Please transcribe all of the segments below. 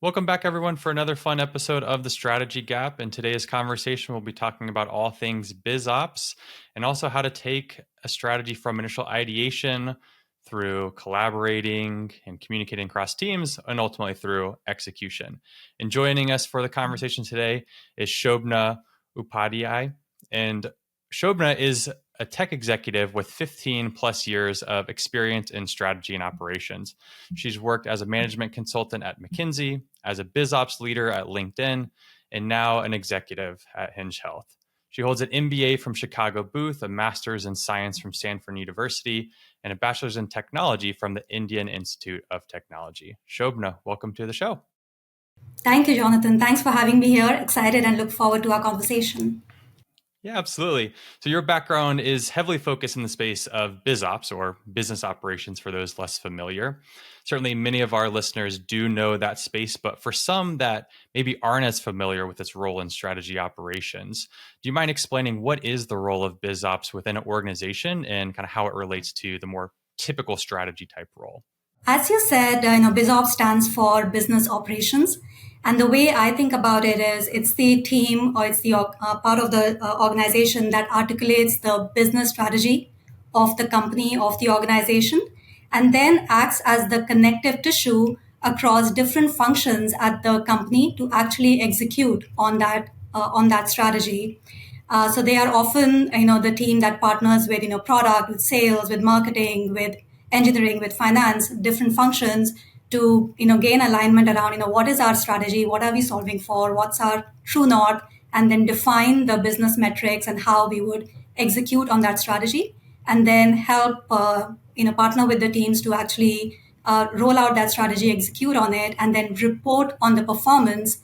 Welcome back, everyone, for another fun episode of The Strategy Gap. In today's conversation, we'll be talking about all things BizOps and also how to take a strategy from initial ideation through collaborating and communicating across teams and ultimately through execution. And joining us for the conversation today is Shobhna Upadhyaya. And Shobhna is a tech executive with 15 plus years of experience in strategy and operations. She's worked as a management consultant at McKinsey, as a BizOps leader at LinkedIn, and now an executive at Hinge Health. She holds an MBA from Chicago Booth, a master's in science from Stanford University, and a bachelor's in technology from the Indian Institute of Technology. Shobhna, welcome to the show. Thank you, Jonathan. Thanks for having me here. Excited and look forward to our conversation. Yeah, absolutely. So your background is heavily focused in the space of BizOps or business operations for those less familiar. Certainly, many of our listeners do know that space, but for some that maybe aren't as familiar with its role in strategy operations, do you mind explaining what is the role of BizOps within an organization and kind of how it relates to the more typical strategy type role? As you said, BizOps stands for business operations. And the way I think about it is it's the team or it's the part of the organization that articulates the business strategy of the company, of the organization, and then acts as the connective tissue across different functions at the company to actually execute on that strategy. So they are often, the team that partners with, product, with sales, with marketing, with engineering, with finance, different functions to, gain alignment around, what is our strategy, what are we solving for, what's our true north, and then define the business metrics and how we would execute on that strategy, and then help, partner with the teams to actually roll out that strategy, execute on it, and then report on the performance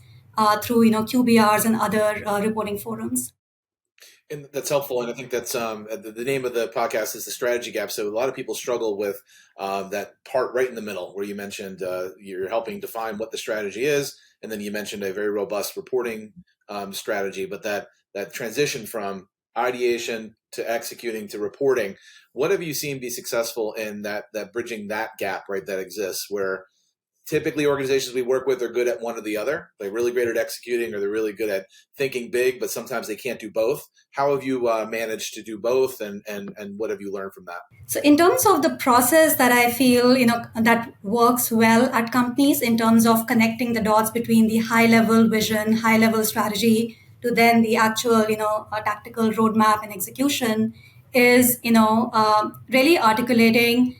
through, QBRs and other reporting forums. And that's helpful, and I think that's the name of the podcast is the strategy gap. So a lot of people struggle with that part right in the middle, where you mentioned you're helping define what the strategy is, and then you mentioned a very robust reporting strategy. But that transition from ideation to executing to reporting, what have you seen be successful in that bridging that gap, right? That exists where typically organizations we work with are good at one or the other. They're really great at executing or they're really good at thinking big, but sometimes they can't do both. How have you managed to do both, and what have you learned from that? So in terms of the process that I feel, that works well at companies in terms of connecting the dots between the high level vision, high level strategy to then the actual, tactical roadmap and execution is, really articulating,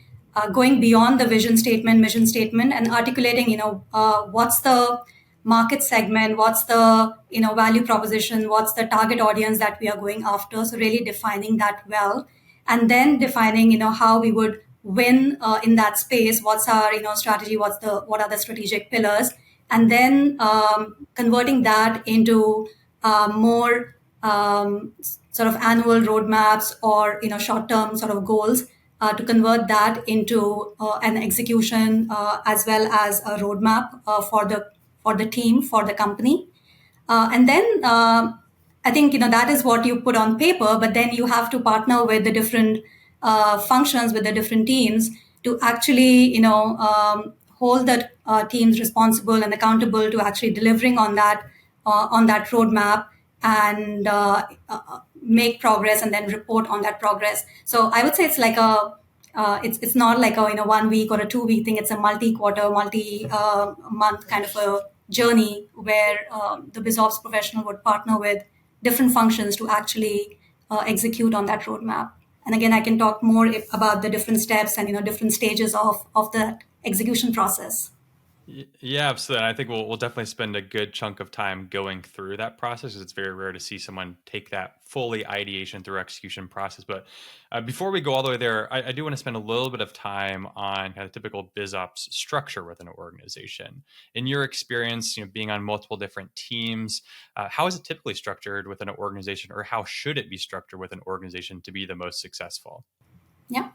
going beyond the vision statement, mission statement, and articulating, what's the market segment, what's the, value proposition, what's the target audience that we are going after. So really defining that well, and then defining, how we would win in that space. What's our, strategy? What are the strategic pillars? And then converting that into more sort of annual roadmaps or short-term sort of goals to convert that into an execution as well as a roadmap for the team, for the company. And then I think that is what you put on paper, but then you have to partner with the different functions, with the different teams to actually hold the teams responsible and accountable to actually delivering on that roadmap and make progress and then report on that progress. So I would say it's like a it's not like a 1 week or a 2 week thing. It's a multi-quarter, multi-month kind of a journey where the BizOps professional would partner with different functions to actually execute on that roadmap. And again, I can talk more about the different steps and different stages of that execution process. Yeah, absolutely. I think we'll definitely spend a good chunk of time going through that process. It's very rare to see someone take that fully ideation through execution process. But before we go all the way there, I do want to spend a little bit of time on kind of typical BizOps structure within an organization. In your experience, being on multiple different teams, how is it typically structured within an organization, or how should it be structured with an organization to be the most successful? Yeah.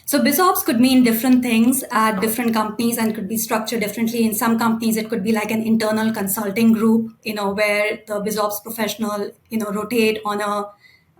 So BizOps could mean different things at different companies and could be structured differently. In some companies, it could be like an internal consulting group, where the BizOps professional, rotate on a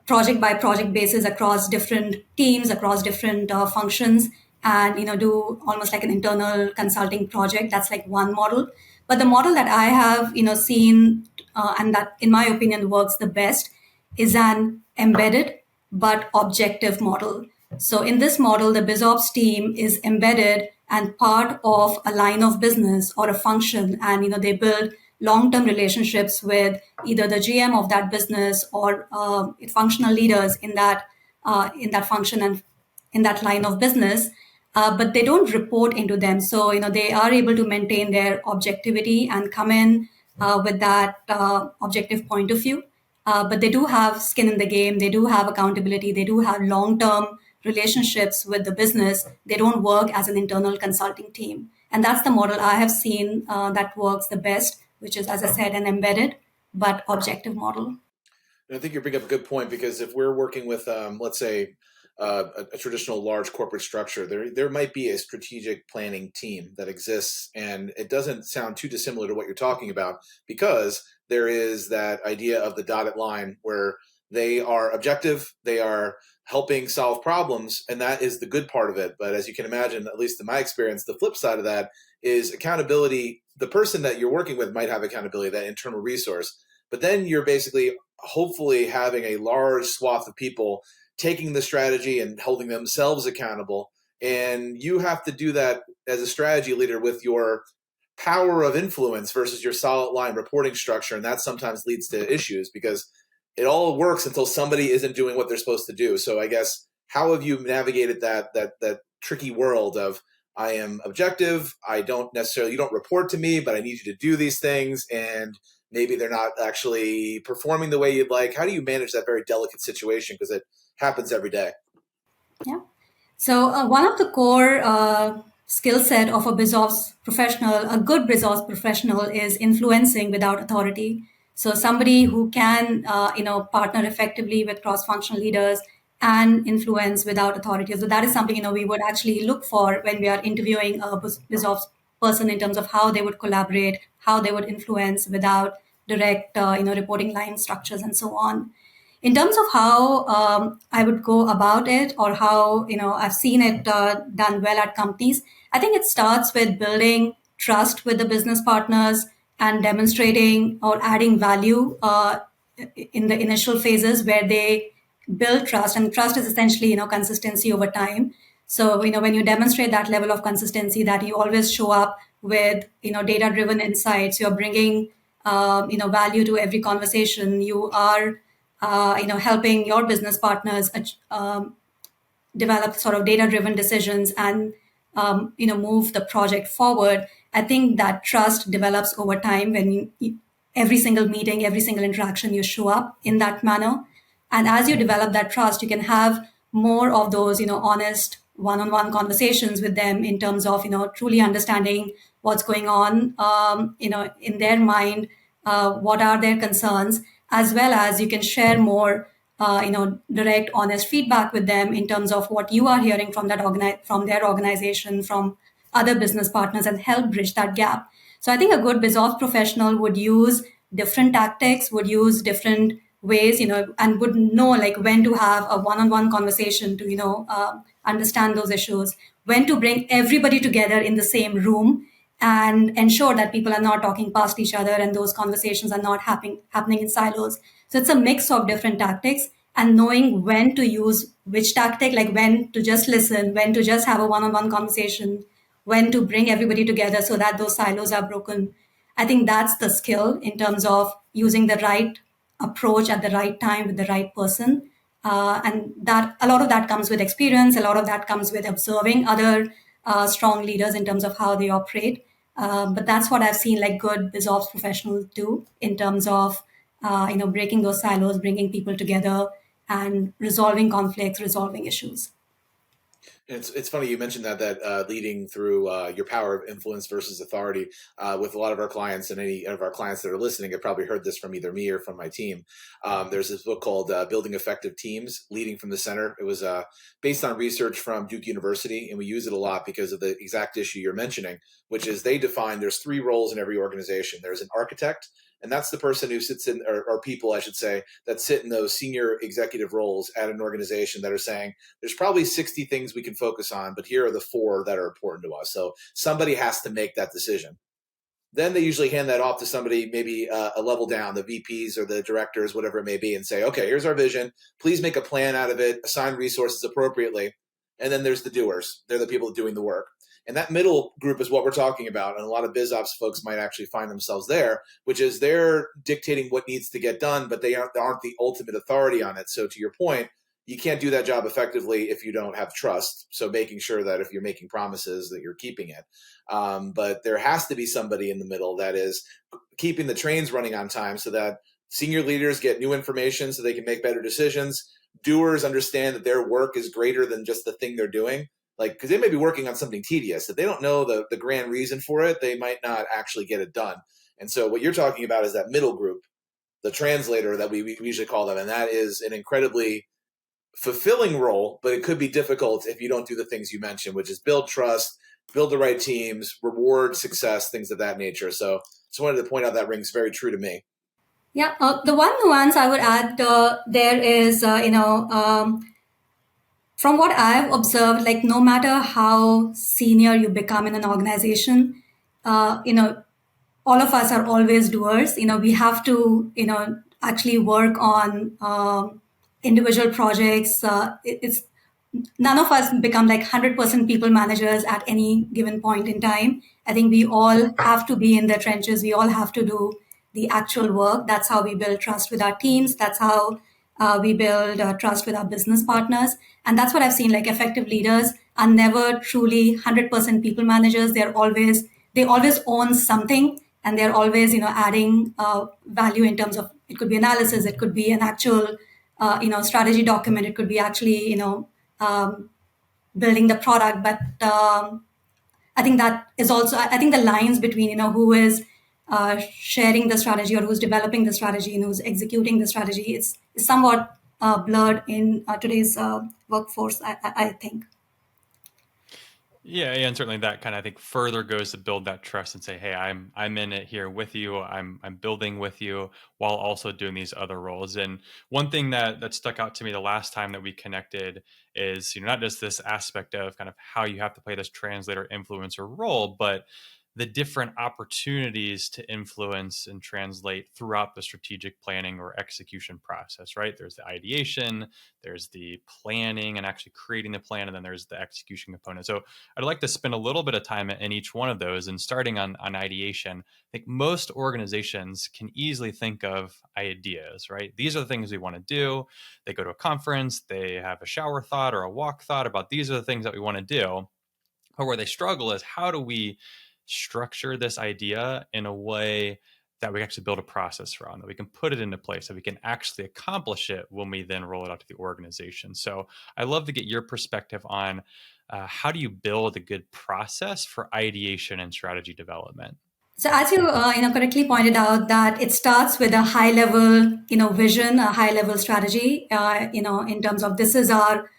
project by project basis across different teams, across different functions, and do almost like an internal consulting project. That's like one model. But the model that I have, seen, and that, in my opinion, works the best, is an embedded but objective model. So in this model, the BizOps team is embedded and part of a line of business or a function, and they build long-term relationships with either the GM of that business or functional leaders in that function and in that line of business, but they don't report into them. So they are able to maintain their objectivity and come in with that objective point of view. But they do have skin in the game. They do have accountability. They do have long-term relationships with the business. They don't work as an internal consulting team, and that's the model I have seen that works the best, which is, as I said, an embedded but objective model. And I think you bring up a good point, because if we're working with, let's say, a traditional large corporate structure, there might be a strategic planning team that exists, and it doesn't sound too dissimilar to what you're talking about, because there is that idea of the dotted line where they are objective, they are helping solve problems, and that is the good part of it. But as you can imagine, at least in my experience, the flip side of that is accountability. The person that you're working with might have accountability, that internal resource, but then you're basically hopefully having a large swath of people taking the strategy and holding themselves accountable. And you have to do that as a strategy leader with your power of influence versus your solid line reporting structure. And that sometimes leads to issues, because it all works until somebody isn't doing what they're supposed to do. So I guess, how have you navigated that tricky world of, I am objective, you don't report to me, but I need you to do these things, and maybe they're not actually performing the way you'd like? How do you manage that very delicate situation? Because it happens every day. Yeah. So one of the core skill set of a BizOps professional, a good BizOps professional, is influencing without authority. So somebody who can, partner effectively with cross-functional leaders and influence without authority. So that is something, we would actually look for when we are interviewing a BizOps person, in terms of how they would collaborate, how they would influence without direct, reporting line structures and so on. In terms of how I would go about it, or how I've seen it done well at companies, I think it starts with building trust with the business partners and demonstrating or adding value in the initial phases where they build trust. And trust is essentially consistency over time. So when you demonstrate that level of consistency, that you always show up with data driven insights, you're bringing value to every conversation, you are helping your business partners develop sort of data-driven decisions and move the project forward. I think that trust develops over time when every single meeting, every single interaction, you show up in that manner. And as you develop that trust, you can have more of those honest one-on-one conversations with them, in terms of truly understanding what's going on in their mind, what are their concerns, as well as you can share more direct, honest feedback with them in terms of what you are hearing from from their organization, from other business partners, and help bridge that gap. So I think a good BizOps professional would use different tactics, would use different ways, and would know like when to have a one-on-one conversation to, understand those issues, when to bring everybody together in the same room and ensure that people are not talking past each other and those conversations are not happening in silos. So it's a mix of different tactics, and knowing when to use which tactic, like when to just listen, when to just have a one-on-one conversation, when to bring everybody together so that those silos are broken. I think that's the skill in terms of using the right approach at the right time with the right person. And that a lot of that comes with experience, a lot of that comes with observing other strong leaders in terms of how they operate. But that's what I've seen like good BizOps professionals do in terms of breaking those silos, bringing people together, and resolving conflicts, resolving issues. It's funny you mentioned that leading through your power of influence versus authority with a lot of our clients, and any of our clients that are listening have probably heard this from either me or from my team. There's this book called Building Effective Teams, Leading from the Center. It was based on research from Duke University, and we use it a lot because of the exact issue you're mentioning, which is they define there's three roles in every organization. There's an architect, and that's the person who sits in, or people, I should say, that sit in those senior executive roles at an organization that are saying, there's probably 60 things we can focus on, but here are the four that are important to us. So somebody has to make that decision. Then they usually hand that off to somebody, maybe a level down, the VPs or the directors, whatever it may be, and say, okay, here's our vision. Please make a plan out of it, assign resources appropriately. And then there's the doers. They're the people doing the work. And that middle group is what we're talking about. And a lot of BizOps folks might actually find themselves there, which is they're dictating what needs to get done, but they aren't the ultimate authority on it. So to your point, you can't do that job effectively if you don't have trust. So making sure that if you're making promises that you're keeping it. But there has to be somebody in the middle that is keeping the trains running on time so that senior leaders get new information so they can make better decisions. Doers understand that their work is greater than just the thing they're doing. Like, because they may be working on something tedious. If they don't know the grand reason for it, they might not actually get it done. And so what you're talking about is that middle group, the translator that we usually call them. And that is an incredibly fulfilling role, but it could be difficult if you don't do the things you mentioned, which is build trust, build the right teams, reward success, things of that nature. So just wanted to point out that rings very true to me. Yeah, the one nuance I would add there is, from what I've observed, like no matter how senior you become in an organization, all of us are always doers. We have to, actually work on individual projects. It's none of us become like 100% people managers at any given point in time. I think we all have to be in the trenches. We all have to do the actual work. That's how we build trust with our teams. That's how we build trust with our business partners. And that's what I've seen, like effective leaders are never truly 100% people managers. They always own something, and they're always, adding value in terms of, it could be analysis, it could be an actual, strategy document, it could be actually, building the product. But I think that is also, I think the lines between, who is sharing the strategy or who's developing the strategy and who's executing the strategy is somewhat blurred in today's workforce, I think. Yeah, and certainly that kind of I think further goes to build that trust and say, hey, I'm in it here with you. I'm building with you while also doing these other roles. And one thing that stuck out to me the last time that we connected is, not just this aspect of kind of how you have to play this translator influencer role, but the different opportunities to influence and translate throughout the strategic planning or execution process, right? There's the ideation, there's the planning and actually creating the plan, and then there's the execution component. So I'd like to spend a little bit of time in each one of those. And starting on ideation, I think most organizations can easily think of ideas, right? These are the things we want to do. They go to a conference, they have a shower thought or a walk thought about these are the things that we want to do. But where they struggle is how do we structure this idea in a way that we actually build a process around, that we can put it into place, that we can actually accomplish it when we then roll it out to the organization. So I'd love to get your perspective on how do you build a good process for ideation and strategy development? So as you correctly pointed out, that it starts with a high level vision, a high level strategy. In terms of, this is our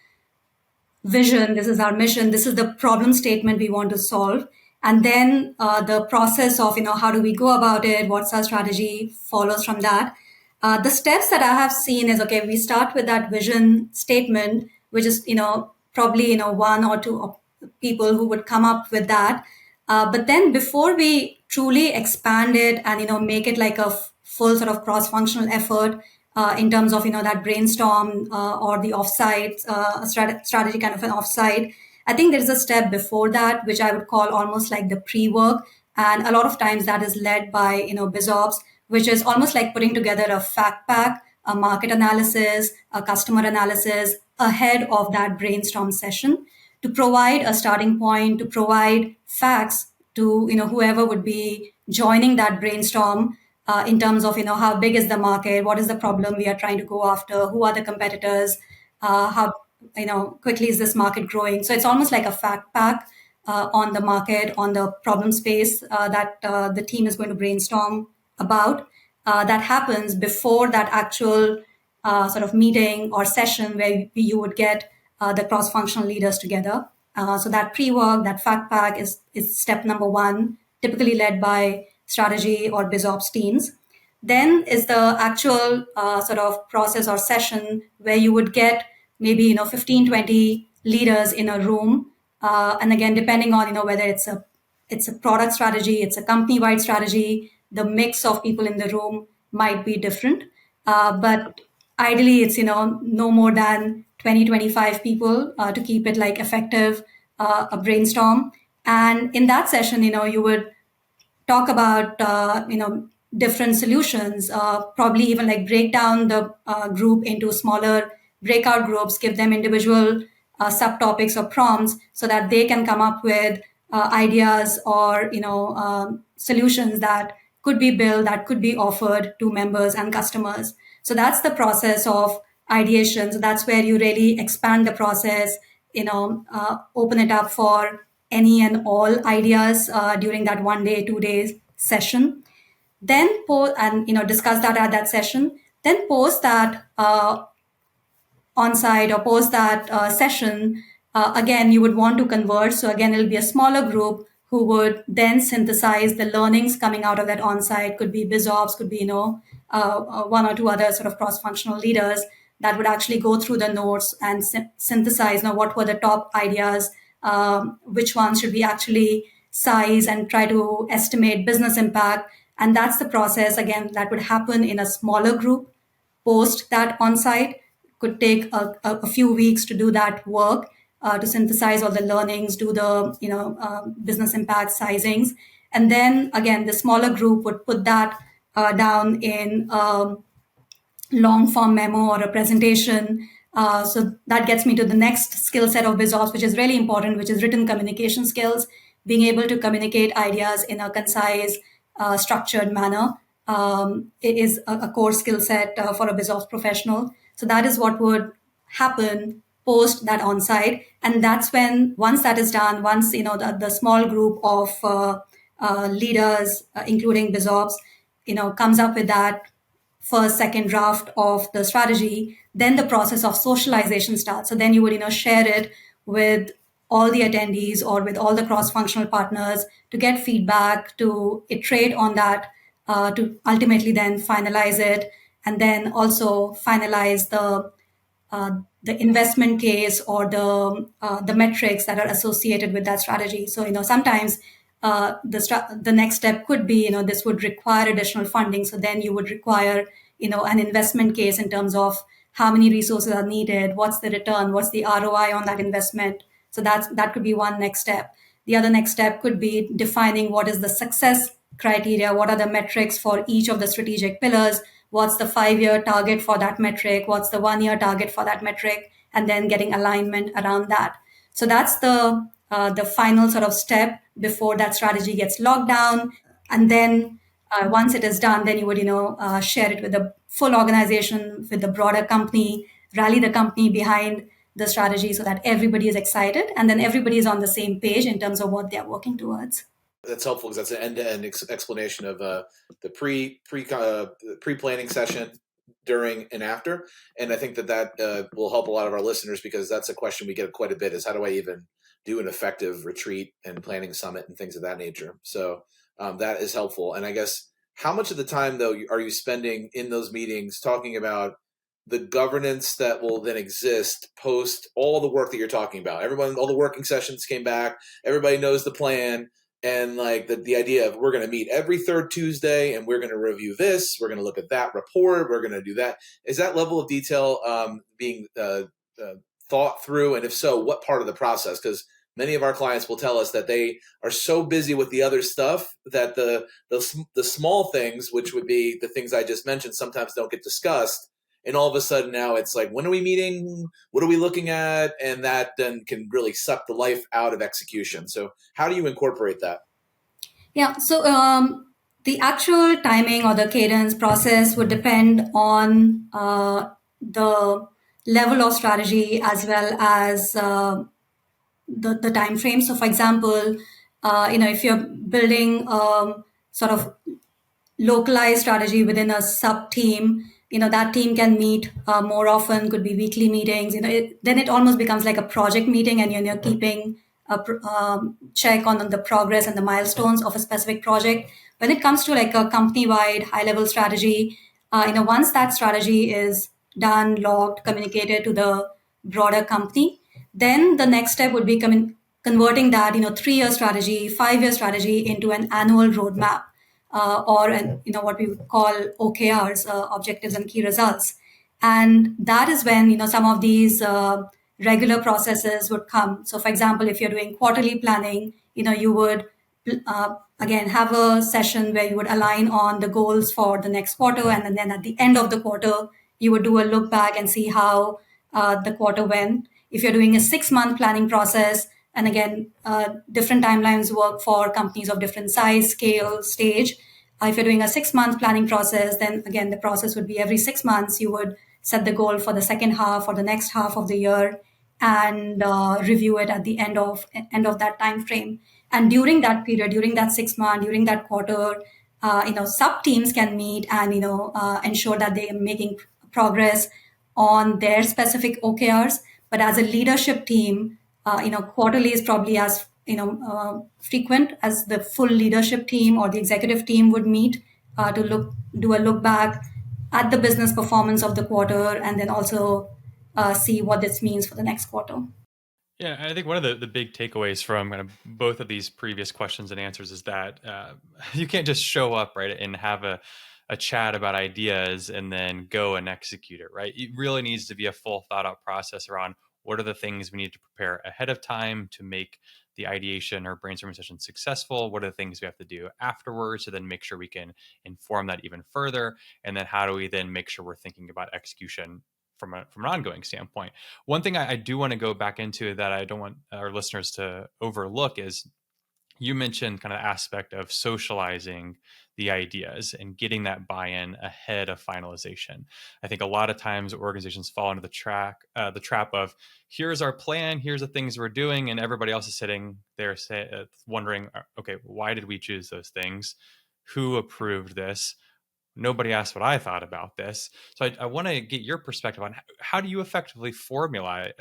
vision, this is our mission, this is the problem statement we want to solve. And then the process of, how do we go about it, what's our strategy, follows from that. The steps that I have seen is, okay, we start with that vision statement, which is, probably, one or two people who would come up with that. But then before we truly expand it and, make it like a full sort of cross-functional effort, in terms of that brainstorm or the offsite strategy, kind of an offsite, I think there is a step before that which I would call almost like the pre-work, and a lot of times that is led by BizOps, which is almost like putting together a fact pack, a market analysis, a customer analysis ahead of that brainstorm session, to provide a starting point, to provide facts to whoever would be joining that brainstorm, in terms of how big is the market, what is the problem we are trying to go after, who are the competitors, how quickly is this market growing. So it's almost like a fact pack on the market, on the problem space that the team is going to brainstorm about. That happens before that actual sort of meeting or session where you would get the cross-functional leaders together. So that pre-work, that fact pack is step number one, typically led by strategy or BizOps teams. Then is the actual sort of process or session where you would get maybe 15, 20 leaders in a room. And again, depending on whether it's a it's a product strategy, it's a company-wide strategy, the mix of people in the room might be different. But ideally, it's, no more than 20, 25 people to keep it like effective, a brainstorm. And in that session, you would talk about different solutions, probably even like break down the group into smaller breakout groups, give them individual subtopics or prompts so that they can come up with ideas or solutions that could be built, that could be offered to members and customers. So that's the process of ideation. So that's where you really expand the process, open it up for any and all ideas during that 1 day, 2 days session. Then and discuss that at that session. Then post that on site or post that session, again, you would want to convert. So again, it'll be a smaller group who would then synthesize the learnings coming out of that on site. Could be BizOps, could be, one or two other sort of cross-functional leaders that would actually go through the notes and synthesize, what were the top ideas, which ones should we actually size and try to estimate business impact. And that's the process, again, that would happen in a smaller group. Post that on site could take a few weeks to do that work, to synthesize all the learnings, do the business impact sizings, and then again the smaller group would put that down in long form memo or a presentation. So that gets me to the next skill set of BizOps, which is really important, which is written communication skills, being able to communicate ideas in a concise, structured manner. It is a core skill set for a BizOps professional. So that is what would happen post that on-site. And that's when, once that is done, once the small group of leaders, including BizOps, comes up with that first, second draft of the strategy, then the process of socialization starts. So then you would, share it with all the attendees or with all the cross-functional partners to get feedback, to iterate on that, to ultimately then finalize it, and then also finalize the investment case or the metrics that are associated with that strategy. So sometimes the next step could be this would require additional funding. So then you would require an investment case in terms of how many resources are needed, what's the return, what's the ROI on that investment. So that could be one next step. The other next step could be defining what is the success criteria, what are the metrics for each of the strategic pillars, what's the 5-year target for that metric, what's the 1-year target for that metric, and then getting alignment around that. So that's the final sort of step before that strategy gets locked down. And then once it is done, then you would share it with the full organization, with the broader company, rally the company behind the strategy so that everybody is excited and then everybody is on the same page in terms of what they're working towards. That's helpful because that's an end-to-end explanation of the pre-planning session, during, and after. And I think that will help a lot of our listeners, because that's a question we get quite a bit: is how do I even do an effective retreat and planning summit and things of that nature? So that is helpful. And I guess, how much of the time though are you spending in those meetings talking about the governance that will then exist post all the work that you're talking about? Everyone, all the working sessions came back, everybody knows the plan, and like the idea of, we're going to meet every third Tuesday and we're going to review this, we're going to look at that report, we're going to do that. Is that level of detail being thought through? And if so, what part of the process? Because many of our clients will tell us that they are so busy with the other stuff that the small things, which would be the things I just mentioned, sometimes don't get discussed. And all of a sudden now it's like, when are we meeting? What are we looking at? And that then can really suck the life out of execution. So how do you incorporate that? Yeah. So the actual timing or the cadence process would depend on the level of strategy as well as the time frame. So, for example, if you're building sort of localized strategy within a sub team, that team can meet more often, could be weekly meetings. Then it almost becomes like a project meeting, and you're keeping a check on the progress and the milestones of a specific project. When it comes to like a company-wide high-level strategy, once that strategy is done, logged, communicated to the broader company, then the next step would be converting that 3-year strategy, 5-year strategy into an annual roadmap, or what we would call OKRs, objectives and key results. And that is when some of these regular processes would come. So for example, if you're doing quarterly planning, you would again have a session where you would align on the goals for the next quarter, and then at the end of the quarter you would do a look back and see how the quarter went. If you're doing a 6-month planning process, and again, different timelines work for companies of different size, scale, stage. If you're doing a 6-month planning process, then again, the process would be every 6 months, you would set the goal for the second half or the next half of the year, and review it at the end of that time frame. And during that period, during that 6 month, during that quarter, sub teams can meet and ensure that they are making progress on their specific OKRs. But as a leadership team, quarterly is probably as frequent as the full leadership team or the executive team would meet to do a look back at the business performance of the quarter, and then also see what this means for the next quarter. Yeah, I think one of the big takeaways from kind of both of these previous questions and answers is that you can't just show up, right, and have a chat about ideas and then go and execute it, right? It really needs to be a full thought out process around what are the things we need to prepare ahead of time to make the ideation or brainstorming session successful? What are the things we have to do afterwards to then make sure we can inform that even further? And then how do we then make sure we're thinking about execution from an ongoing standpoint? One thing I do want to go back into that I don't want our listeners to overlook is you mentioned kind of aspect of socializing the ideas and getting that buy-in ahead of finalization. I think a lot of times organizations fall into the trap of here's our plan, here's the things we're doing, and everybody else is sitting there wondering, okay, why did we choose those things? Who approved this? Nobody asked what I thought about this. So I want to get your perspective on how do you effectively formulate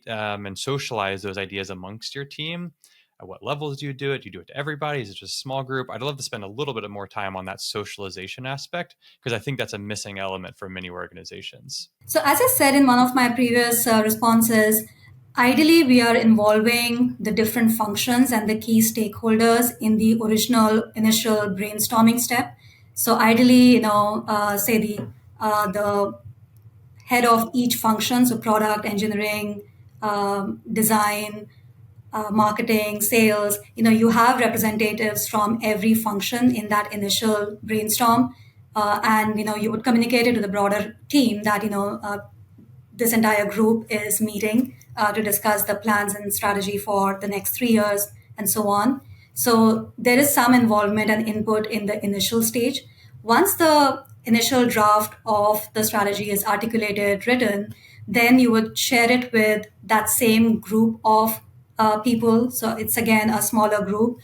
and socialize those ideas amongst your team? At what levels do you do it? Do you do it to everybody? Is it just a small group? I'd love to spend a little bit more time on that socialization aspect, because I think that's a missing element for many organizations. So as I said in one of my previous responses, ideally we are involving the different functions and the key stakeholders in the initial brainstorming step. So ideally, say the head of each function, so product, engineering, design, marketing, sales, you have representatives from every function in that initial brainstorm. And, you would communicate it to the broader team that, this entire group is meeting to discuss the plans and strategy for the next 3 years and so on. So there is some involvement and input in the initial stage. Once the initial draft of the strategy is articulated, written, then you would share it with that same group of people. So it's again a smaller group,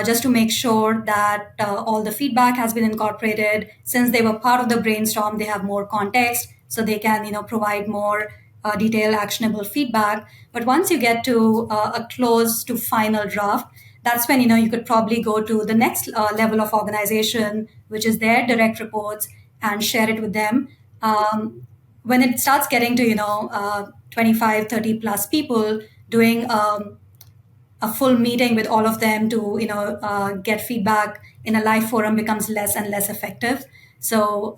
just to make sure that all the feedback has been incorporated. Since they were part of the brainstorm, they have more context, so they can provide more detailed, actionable feedback. But once you get to a close to final draft, that's when you could probably go to the next level of organization, which is their direct reports, and share it with them. When it starts getting to 25, 30 plus people, doing a full meeting with all of them to get feedback in a live forum becomes less and less effective. So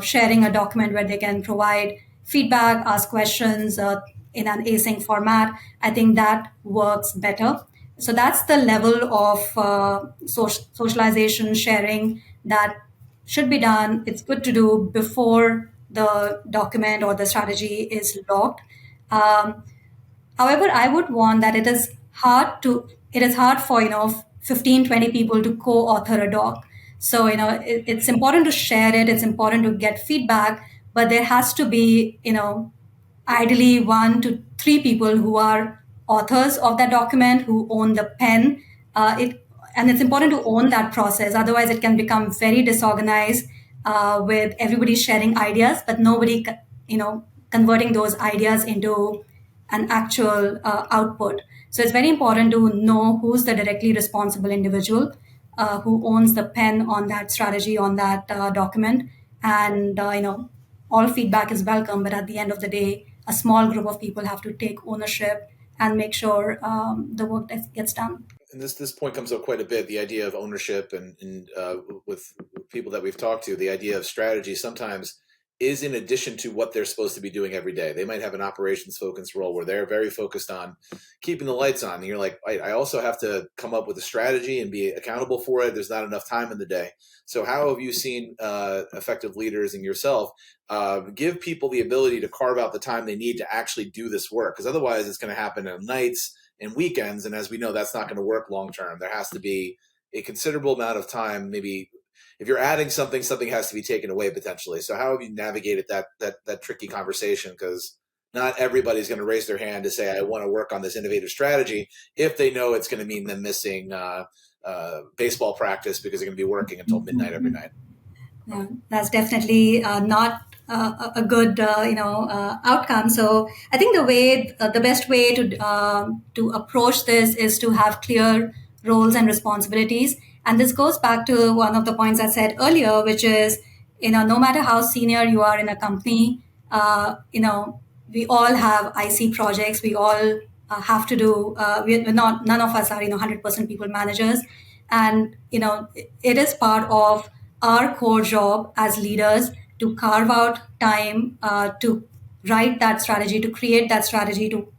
sharing a document where they can provide feedback, ask questions in an async format, I think that works better. So that's the level of socialization, sharing that should be done. It's good to do before the document or the strategy is locked. However, I would warn that it is hard for 15, 20 people to co-author a doc. So it's important to share it, it's important to get feedback, but there has to be ideally 1 to 3 people who are authors of that document, who own the pen. And it's important to own that process, otherwise it can become very disorganized, with everybody sharing ideas but nobody converting those ideas into an actual output. So it's very important to know who's the directly responsible individual who owns the pen on that strategy, on that document. And all feedback is welcome, but at the end of the day, a small group of people have to take ownership and make sure the work gets done. And this point comes up quite a bit, the idea of ownership, and with people that we've talked to, the idea of strategy sometimes is in addition to what they're supposed to be doing every day. They might have an operations focused role where they're very focused on keeping the lights on, and you're like, I also have to come up with a strategy and be accountable for it. There's not enough time in the day. So how have you seen effective leaders and yourself give people the ability to carve out the time they need to actually do this work? Because otherwise it's going to happen at nights and weekends, and as we know, that's not going to work long term. There has to be a considerable amount of time. Maybe if you're adding something, something has to be taken away potentially. So how have you navigated that tricky conversation? Because not everybody's going to raise their hand to say, I want to work on this innovative strategy if they know it's going to mean them missing baseball practice because they're going to be working until midnight every night. Yeah, that's definitely not a good outcome. So I think the best way to approach this is to have clear roles and responsibilities. And this goes back to one of the points I said earlier, which is, no matter how senior you are in a company, we all have IC projects. We all have to do. We're not. None of us are 100% people managers, and it is part of our core job as leaders to carve out time to write that strategy, to create that strategy, to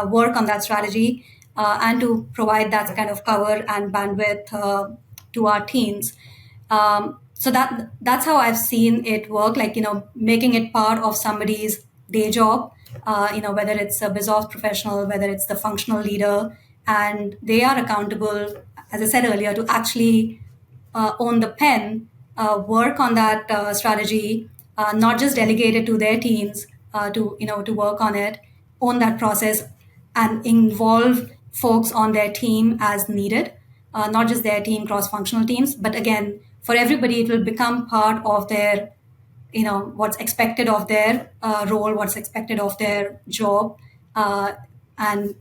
work on that strategy, and to provide that kind of cover and bandwidth to our teams. So that's how I've seen it work. Like making it part of somebody's day job. Whether it's a BizOps professional, whether it's the functional leader, and they are accountable, as I said earlier, to actually own the pen, work on that strategy, not just delegate it to their teams to work on it, own that process, and involve folks on their team as needed, not just their team, cross-functional teams, but again, for everybody, it will become part of their, what's expected of their role, what's expected of their job, and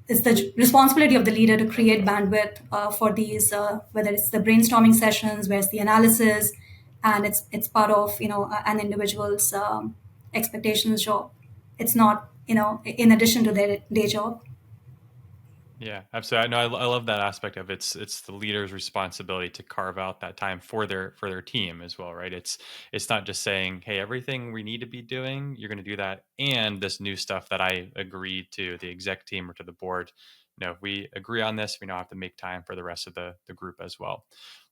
it's the responsibility of the leader to create bandwidth for these, whether it's the brainstorming sessions, where's the analysis, and it's part of an individual's expectations job. It's not in addition to their day job. Yeah, absolutely. No, I love that aspect of it's the leader's responsibility to carve out that time for their team as well, right? It's not just saying, hey, everything we need to be doing, you're going to do that, and this new stuff that I agreed to the exec team or to the board. No, if we agree on this, we now have to make time for the rest of the group as well.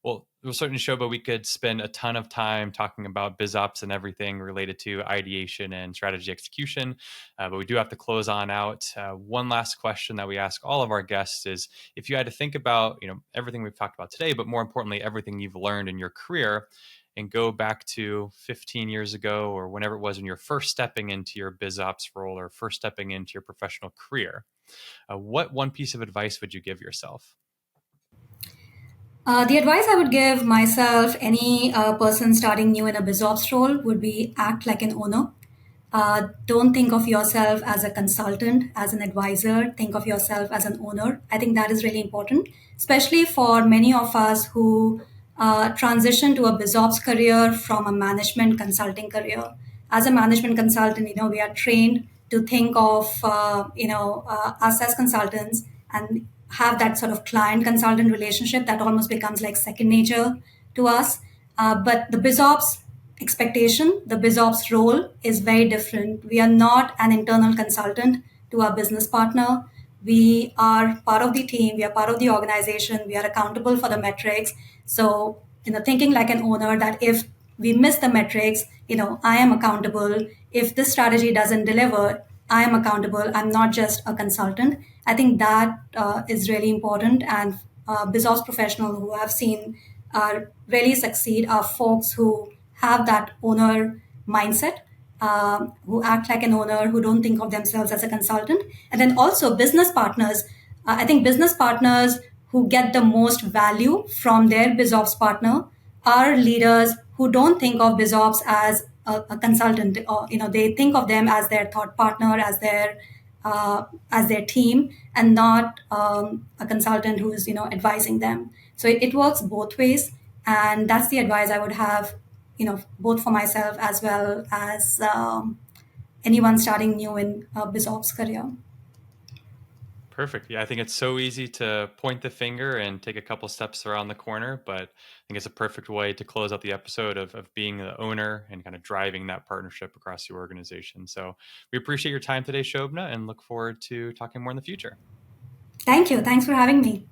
Well, certainly, Shobha, we could spend a ton of time talking about BizOps and everything related to ideation and strategy execution, but we do have to close on out. One last question that we ask all of our guests is, if you had to think about everything we've talked about today, but more importantly, everything you've learned in your career, and go back to 15 years ago or whenever it was when you're first stepping into your BizOps role or first stepping into your professional career, what one piece of advice would you give yourself? The advice I would give myself, any person starting new in a BizOps role, would be act like an owner. Don't think of yourself as a consultant, as an advisor. Think of yourself as an owner. I think that is really important, especially for many of us who transition to a BizOps career from a management consulting career. As a management consultant, we are trained to think of us as consultants and have that sort of client consultant relationship that almost becomes like second nature to us. But the BizOps expectation, the BizOps role is very different. We are not an internal consultant to our business partner. We are part of the team. We are part of the organization. We are accountable for the metrics. So, thinking like an owner that if we miss the metrics, I am accountable. If this strategy doesn't deliver, I am accountable. I'm not just a consultant. I think that is really important. And BizOps professionals who I've seen really succeed are folks who have that owner mindset, who act like an owner, who don't think of themselves as a consultant. And then also business partners. I think business partners who get the most value from their BizOps partner are leaders who don't think of BizOps as a consultant, or they think of them as their thought partner, as their team, and not a consultant who is advising them. So it works both ways, and that's the advice I would have, both for myself as well as anyone starting new in a BizOps career. Perfect. Yeah, I think it's so easy to point the finger and take a couple steps around the corner, but I think it's a perfect way to close out the episode of being the owner and kind of driving that partnership across your organization. So we appreciate your time today, Shobhna, and look forward to talking more in the future. Thank you. Thanks for having me.